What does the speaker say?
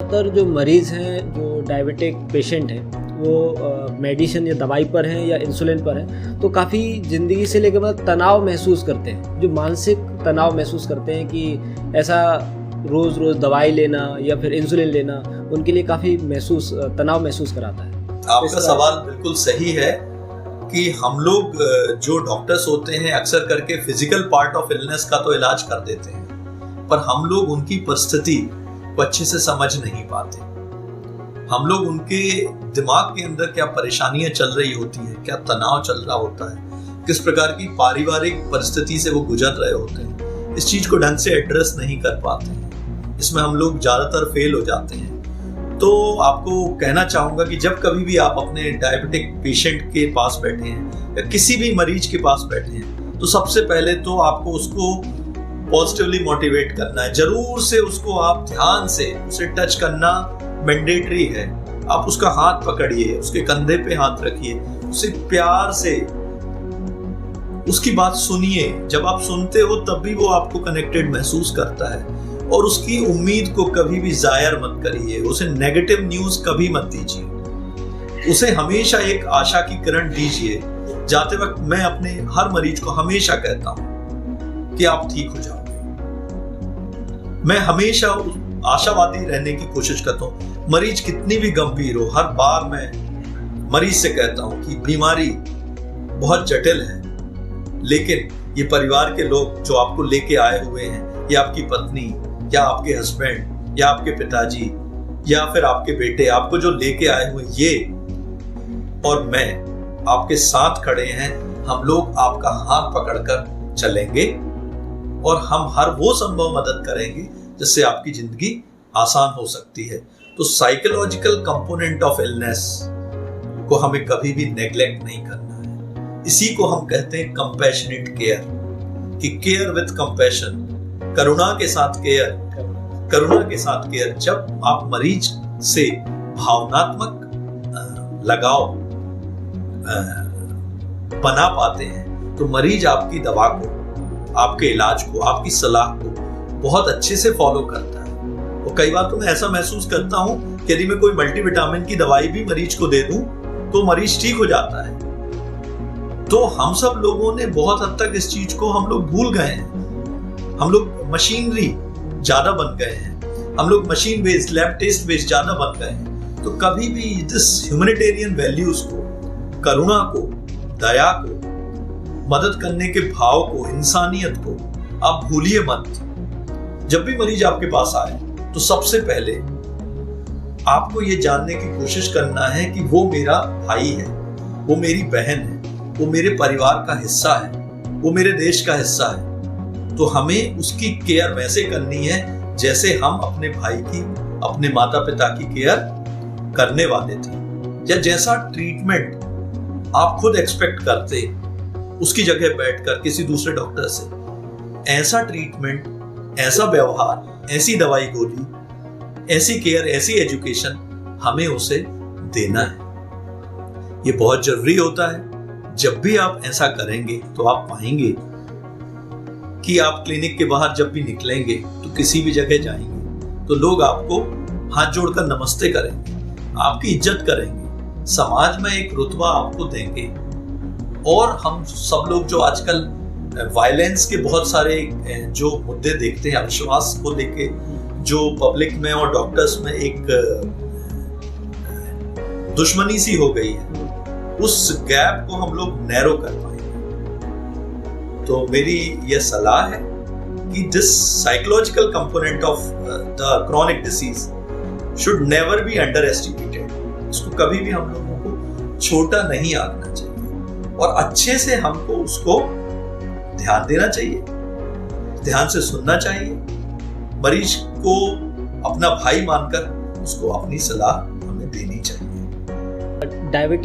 ज़्यादातर जो मरीज़ हैं, जो डायबिटिक पेशेंट हैं, वो मेडिसिन या दवाई पर हैं या इंसुलिन पर हैं, तो काफ़ी ज़िंदगी से लेकर मतलब तनाव महसूस करते हैं, जो मानसिक तनाव महसूस करते हैं कि ऐसा रोज़ रोज़ दवाई लेना या फिर इंसुलिन लेना उनके लिए काफ़ी तनाव महसूस कराता है। आपका सवाल बिल्कुल सही है कि हम लोग जो डॉक्टर्स होते हैं अक्सर करके फिजिकल पार्ट ऑफ इलनेस का तो इलाज कर देते हैं, पर हम लोग उनकी परिस्थिति को अच्छे से समझ नहीं पाते। हम लोग उनके दिमाग के अंदर क्या परेशानियां चल रही होती है, क्या तनाव चल रहा होता है, किस प्रकार की पारिवारिक परिस्थिति से वो गुजर रहे होते हैं, इस चीज को ढंग से एड्रेस नहीं कर पाते हैं। इसमें हम लोग ज्यादातर फेल हो जाते हैं। तो आपको कहना चाहूंगा कि जब कभी भी आप अपने डायबिटिक पेशेंट के पास बैठे हैं या किसी भी मरीज के पास बैठे हैं, तो सबसे पहले तो आपको उसको पॉजिटिवली मोटिवेट करना है। जरूर से उसको आप ध्यान से उसे टच करना मैंडेटरी है। आप उसका हाथ पकड़िए, उसके कंधे पे हाथ रखिए, उसे प्यार से उसकी बात सुनिए। जब आप सुनते हो तब भी वो आपको कनेक्टेड महसूस करता है। और उसकी उम्मीद को कभी भी जायर मत करिए, उसे नेगेटिव न्यूज कभी मत दीजिए, उसे हमेशा एक आशा की किरण दीजिए। जाते वक्त मैं अपने हर मरीज को हमेशा कहता हूं कि आप ठीक हो जाओगे। मैं हमेशा आशावादी रहने की कोशिश करता हूं। मरीज कितनी भी गंभीर हो, हर बार मैं मरीज से कहता हूं कि बीमारी बहुत जटिल है, लेकिन ये परिवार के लोग जो आपको लेके आए हुए हैं, या आपकी पत्नी या आपके हस्बैंड या आपके पिताजी या फिर आपके बेटे, आपको जो लेके आए हुए ये और मैं आपके साथ खड़े हैं। हम लोग आपका हाथ पकड़कर चलेंगे और हम हर वो संभव मदद करेंगे जिससे आपकी जिंदगी आसान हो सकती है। तो साइकोलॉजिकल कंपोनेंट ऑफ इलनेस को हमें कभी भी नेग्लेक्ट नहीं करना है। इसी को हम कहते हैं कंपैशनेट केयर, कि केयर विद कंपैशन, करुणा के साथ केयर, करुणा के साथ केयर। जब आप मरीज से भावनात्मक लगाव बना पाते हैं तो मरीज आपकी दवा को, आपके इलाज को, आपकी सलाह को बहुत अच्छे से फॉलो करता है। और कई बार तो मैं ऐसा महसूस करता हूं कि यदि मैं कोई मल्टीविटामिन की दवाई भी मरीज को दे दूं तो मरीज ठीक हो जाता है। तो हम सब लोगों ने बहुत हद तक इस चीज को हम लोग भूल गए हैं। हम लोग मशीनरी ज्यादा बन गए हैं, हम लोग machine based, lab test based ज्यादा बन गए हैं। तो कभी भी दिस ह्यूमैनिटेरियन वैल्यूज को, करुणा को, दया को, मदद करने के भाव को, इंसानियत को आप भूलिए मत। जब भी मरीज आपके पास आए तो सबसे पहले आपको ये जानने की कोशिश करना है कि वो मेरा भाई है, वो मेरी बहन है, वो मेरे परिवार का हिस्सा है, वो मेरे देश का हिस्सा है। तो हमें उसकी केयर वैसे करनी है जैसे हम अपने भाई की, अपने माता पिता की केयर करने वाले थे, या जैसा ट्रीटमेंट आप खुद एक्सपेक्ट करते उसकी जगह बैठकर किसी दूसरे डॉक्टर से। ऐसा ट्रीटमेंट, ऐसा व्यवहार, ऐसी दवाई गोली, ऐसी केयर, ऐसी एजुकेशन हमें उसे देना है। ये बहुत जरूरी होता है। जब भी आप ऐसा करेंगे तो आप पाएंगे कि आप क्लिनिक के बाहर जब भी निकलेंगे तो किसी भी जगह जाएंगे तो लोग आपको हाथ जोड़कर नमस्ते करेंगे, आपकी इज्जत करेंगे, समाज में एक रुतबा आपको देंगे। और हम सब लोग जो आजकल वायलेंस के बहुत सारे जो मुद्दे देखते हैं, अविश्वास को लेके जो पब्लिक में और डॉक्टर्स में एक दुश्मनी सी हो गई है, उस गैप को हम लोग नैरो कर पाएंगे। तो मेरी यह सलाह है कि this psychological component of the chronic disease should never be under estimated. इसको कभी भी हम लोगों को छोटा नहीं आंकना चाहिए और अच्छे से हमको उसको ध्यान देना चाहिए, ध्यान से सुनना चाहिए, मरीज को अपना भाई मानकर उसको अपनी सलाह हमें देनी चाहिए। डायबिटीज